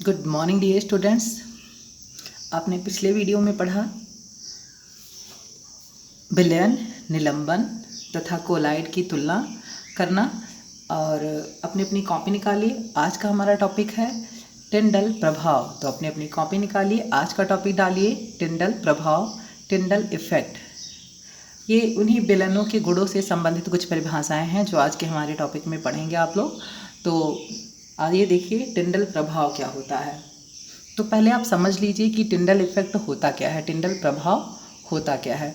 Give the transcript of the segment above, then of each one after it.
Good morning dear students. आपने पिछले video में पढ़ा विलयन, निलंबन तथा कोलाइड की तुलना करना और अपनी अपनी कॉपी निकालिए। आज का हमारा टॉपिक है टिंडल प्रभाव। तो अपनी अपनी कॉपी निकालिए, आज का टॉपिक डालिए टिंडल प्रभाव, टिंडल इफेक्ट। ये उन्हीं विलयनों के गुणों से संबंधित कुछ परिभाषाएं हैं जो आज के हमारे टॉपिक में पढ़ेंगे आप लोग। तो आइए देखिए टिंडल प्रभाव क्या होता है। तो पहले आप समझ लीजिए कि टिंडल इफेक्ट होता क्या है, टिंडल प्रभाव होता क्या है।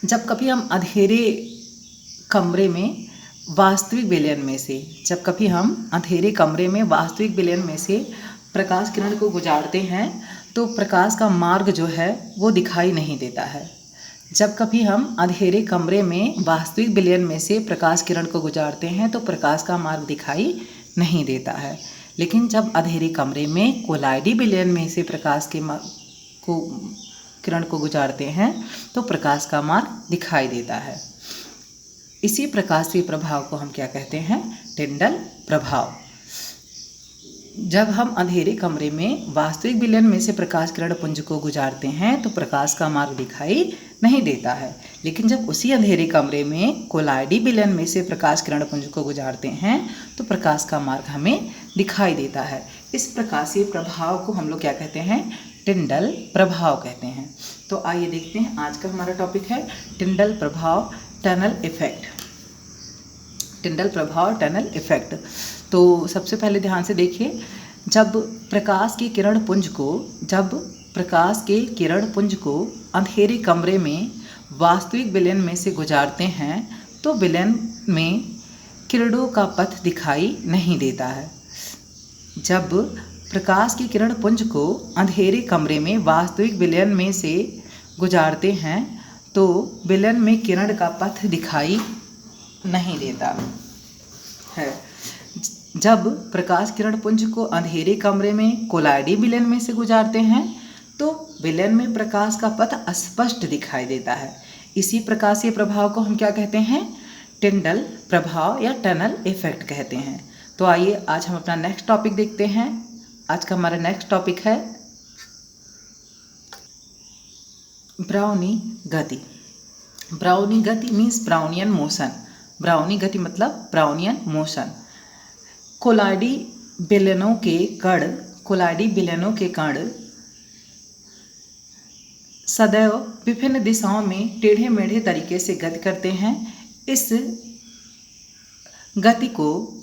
जब कभी हम अंधेरे कमरे में वास्तविक विलयन में से प्रकाश किरण को गुजारते हैं तो प्रकाश का मार्ग जो है वो दिखाई नहीं देता है। जब कभी हम अंधेरे कमरे में वास्तविक विलयन में से प्रकाश किरण को गुजारते हैं तो प्रकाश का मार्ग दिखाई नहीं देता है। लेकिन जब अंधेरे कमरे में कोलाइडी विलयन में से प्रकाश के किरण को गुजारते हैं तो प्रकाश का मार्ग दिखाई देता है। इसी प्रकाशीय प्रभाव को हम क्या कहते हैं? टिंडल प्रभाव। जब हम अंधेरे कमरे में वास्तविक विलयन में से प्रकाश किरण पुंज को गुजारते हैं तो प्रकाश का मार्ग दिखाई नहीं देता है। लेकिन जब उसी अंधेरे कमरे में कोलाइडी विलयन में से प्रकाश किरण पुंज को गुजारते हैं तो प्रकाश का मार्ग हमें दिखाई देता है। इस प्रकाशीय प्रभाव को हम लोग क्या कहते हैं? टिंडल प्रभाव कहते हैं। तो आइए देखते हैं, आज का हमारा टॉपिक है टिंडल प्रभाव, टनल इफेक्ट। टिंडल प्रभाव, टनल इफेक्ट। तो सबसे पहले ध्यान से देखिए, जब प्रकाश के किरण पुंज को अंधेरे कमरे में वास्तविक विलयन में से गुजारते हैं तो विलयन में किरणों का पथ दिखाई नहीं देता है। जब प्रकाश के किरण पुंज को अंधेरे कमरे में वास्तविक विलयन में से गुजारते हैं तो विलयन में किरण का पथ दिखाई नहीं देता है। जब प्रकाश किरण पुंज को अंधेरे कमरे में कोलाइडी विलयन में से गुजारते हैं तो विलयन में प्रकाश का पथ अस्पष्ट दिखाई देता है। इसी प्रकाशीय प्रभाव को हम क्या कहते हैं? टिंडल प्रभाव या टनल इफेक्ट कहते हैं। तो आइए आज हम अपना नेक्स्ट टॉपिक देखते हैं। आज का हमारा नेक्स्ट टॉपिक है ब्राउनी गति। ब्राउनी गति मीन्स ब्राउनियन मोशन। ब्राउनी गति मतलब ब्राउनियन मोशन। कोलाइडी विलयनों के कण सदैव विभिन्न दिशाओं में टेढ़े मेढ़े तरीके से गति करते हैं। इस गति को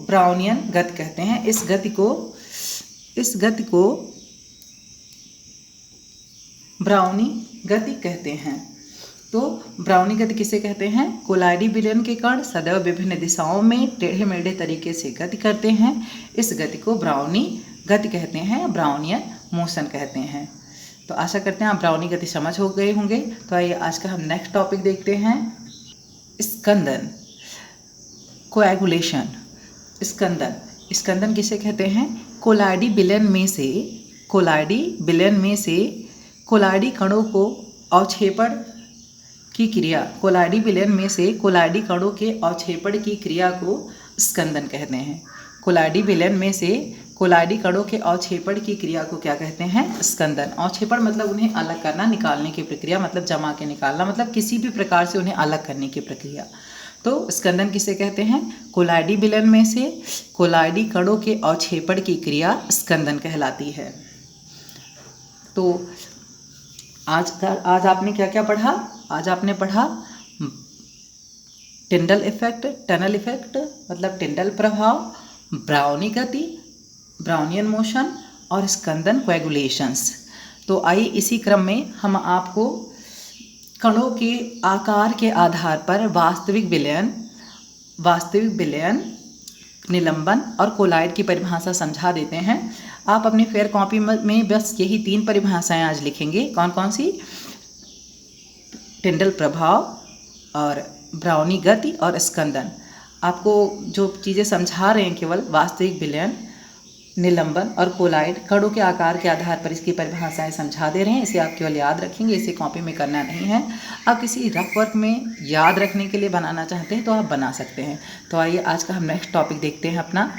ब्राउनियन गति कहते हैं। इस गति को ब्राउनी गति कहते हैं। तो ब्राउनी गति किसे कहते हैं? कोलाइडी विलयन के कण सदैव विभिन्न दिशाओं में टेढ़े मेढ़े तरीके से गति करते हैं। इस गति को ब्राउनी गति कहते हैं, ब्राउनियन मोशन कहते हैं। तो आशा करते हैं आप ब्राउनी गति समझ हो गए होंगे। तो आइए आज का हम नेक्स्ट टॉपिक देखते हैं स्कंदन, कोएगुलेशन। स्कंदन किसे कहते हैं? कोलाइडी विलयन में से कोलाइडी कणों को अवक्षेपण की क्रिया, कोलाइडी विलयन में से कोलाइडी कणों के अवक्षेपण की क्रिया को स्कंदन कहते हैं। कोलाइडी विलयन में से कोलाइडी कणों के अवक्षेपण की क्रिया को क्या कहते हैं? स्कंदन। अवक्षेपण मतलब उन्हें अलग करना, निकालने की प्रक्रिया, मतलब जमा के निकालना, मतलब किसी भी प्रकार से उन्हें अलग करने की प्रक्रिया। तो स्कंदन किसे कहते हैं? कोलाइडी विलयन में से कोलाइडी कणों के अवक्षेपण की क्रिया स्कंदन कहलाती है। तो आज आपने क्या क्या पढ़ा? आज आपने पढ़ा टिंडल इफेक्ट, टनल इफेक्ट मतलब टिंडल प्रभाव, ब्राउनी गति, ब्राउनियन मोशन और स्कंदन, कोएगुलेशंस। तो आइए इसी क्रम में हम आपको कणों के आकार के आधार पर वास्तविक विलयन, निलंबन और कोलाइड की परिभाषा समझा देते हैं। आप अपनी फेयर कॉपी में बस यही 3 परिभाषाएं आज लिखेंगे। कौन कौन सी? टिंडल प्रभाव और ब्राउनी गति और स्कंदन। आपको जो चीज़ें समझा रहे हैं केवल वास्तविक विलयन, निलंबन और कोलाइड, कणों के आकार के आधार पर इसकी परिभाषाएं समझा दे रहे हैं। इसे आप केवल याद रखेंगे, इसे कॉपी में करना नहीं है। आप किसी रफ वर्क में याद रखने के लिए बनाना चाहते हैं तो आप बना सकते हैं। तो आइए आज का हम नेक्स्ट टॉपिक देखते हैं अपना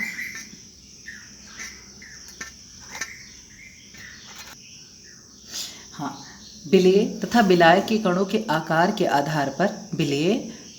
विलेय तथा विलायक के कणों के आकार के आधार पर विलेय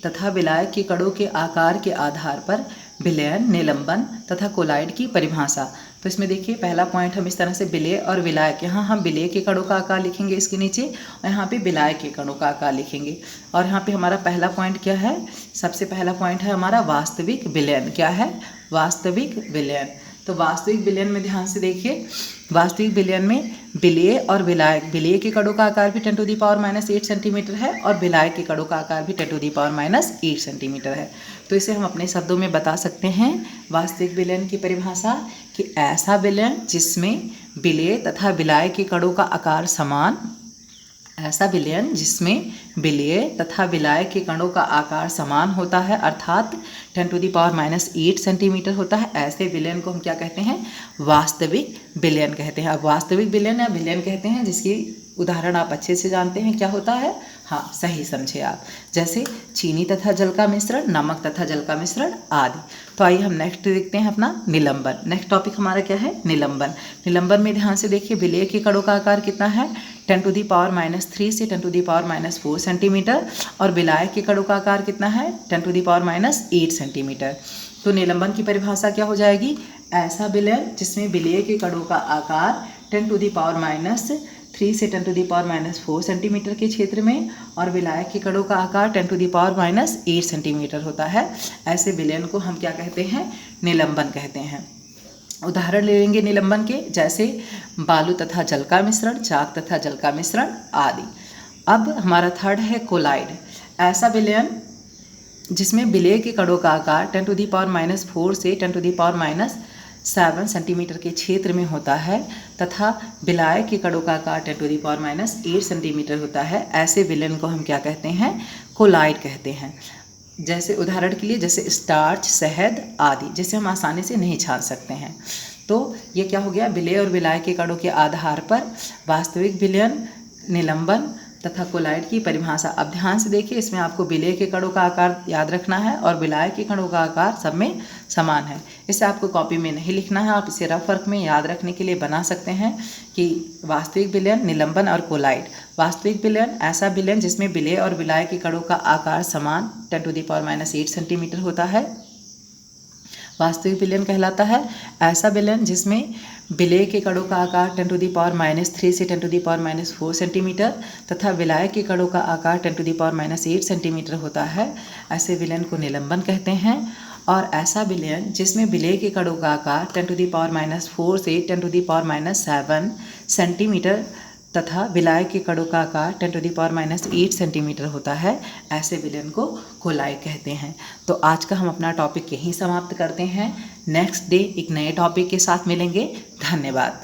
तथा विलायक के कणों के आकार के आधार पर विलयन, निलंबन तथा कोलाइड की परिभाषा। तो इसमें देखिए पहला पॉइंट हम इस तरह से विलेय और विलायक, यहाँ हम विलेय के कणों का आकार लिखेंगे इसके नीचे और यहाँ पे विलायक के कणों का आकार लिखेंगे। और यहाँ पे हमारा पहला पॉइंट क्या है, सबसे पहला पॉइंट है हमारा वास्तविक विलयन। क्या है, वास्तविक विलयन। तो वास्तविक विलयन में ध्यान से देखिए, वास्तविक विलयन में विलेय और विलायक, विलेय के कणों का आकार भी 10⁻⁻8 सेंटीमीटर है और विलायक के कणों का आकार भी 10⁻⁻8 सेंटीमीटर है। तो इसे हम अपने शब्दों में बता सकते हैं वास्तविक विलयन की परिभाषा कि ऐसा विलयन जिसमें विलेय तथा विलायक के कणों का आकार समान, ऐसा विलयन जिसमें विलेय तथा विलायक के कणों का आकार समान होता है अर्थात 10⁻⁸ सेंटीमीटर होता है, ऐसे विलयन को हम क्या कहते हैं, वास्तविक विलयन कहते हैं। अब वास्तविक विलयन या विलयन कहते हैं जिसकी उदाहरण आप अच्छे से जानते हैं क्या होता है, हाँ सही समझे आप, जैसे चीनी तथा जल का मिश्रण, नमक तथा जल का मिश्रण आदि। तो आइए हम नेक्स्ट देखते हैं अपना निलंबन। नेक्स्ट टॉपिक हमारा क्या है, निलंबन। निलंबन में ध्यान से देखिए विलेय के कणों का आकार कितना है, 10⁻³ से 10⁻⁴ सेंटीमीटर और विलायक के कणों का आकार कितना है, 10⁻8 सेंटीमीटर। तो निलंबन की परिभाषा क्या हो जाएगी, ऐसा विलयन जिसमें विलेय के कणों का आकार 10⁻³ से 10⁻⁴ सेंटीमीटर के क्षेत्र में और विलायक के कणों का आकार 10⁻8 सेंटीमीटर होता है, ऐसे विलयन को हम क्या कहते हैं, निलंबन कहते हैं। उदाहरण ले लेंगे निलंबन के, जैसे बालू तथा जल का मिश्रण, चाक तथा जल का मिश्रण आदि। अब हमारा थर्ड है कोलाइड। ऐसा विलयन जिसमें विलेय के कणों का आकार 10⁻⁴ से 10⁻7 सेंटीमीटर के क्षेत्र में होता है तथा विलायक के कणों का आकार 10⁻8 सेंटीमीटर होता है, ऐसे विलयन को हम क्या कहते हैं, कोलाइड कहते हैं। जैसे उदाहरण के लिए जैसे स्टार्च, शहद आदि, जैसे हम आसानी से नहीं छान सकते हैं। तो ये क्या हो गया, विलेय और विलायक के कणों के आधार पर वास्तविक विलयन, निलंबन तथा कोलाइड की परिभाषा। अब ध्यान से देखिए, इसमें आपको विलेय के कणों का आकार याद रखना है और विलायक के कणों का आकार सब में समान है। इसे आपको कॉपी में नहीं लिखना है, आप इसे रफ वर्क में याद रखने के लिए बना सकते हैं कि वास्तविक विलयन, निलंबन और कोलाइड। वास्तविक विलयन ऐसा विलयन जिसमें विलेय और विलायक के कणों का आकार समान 10⁻⁸ सेंटीमीटर होता है, वास्तविक विलयन कहलाता है। ऐसा विलयन जिसमें विलेय के कणों का आकार 10⁻³ से 10⁻⁴ सेंटीमीटर तथा विलायक के कणों का आकार 10⁻8 सेंटीमीटर होता है, ऐसे विलयन को निलंबन कहते हैं। और ऐसा विलयन जिसमें विलेय के कणों का आकार 10⁻⁴ से 10⁻7 सेंटीमीटर तथा विलायक के कणों का आकार 10⁻8 सेंटीमीटर होता है, ऐसे विलयन को कोलाइड कहते हैं। तो आज का हम अपना टॉपिक यहीं समाप्त करते हैं। नेक्स्ट डे एक नए टॉपिक के साथ मिलेंगे। धन्यवाद।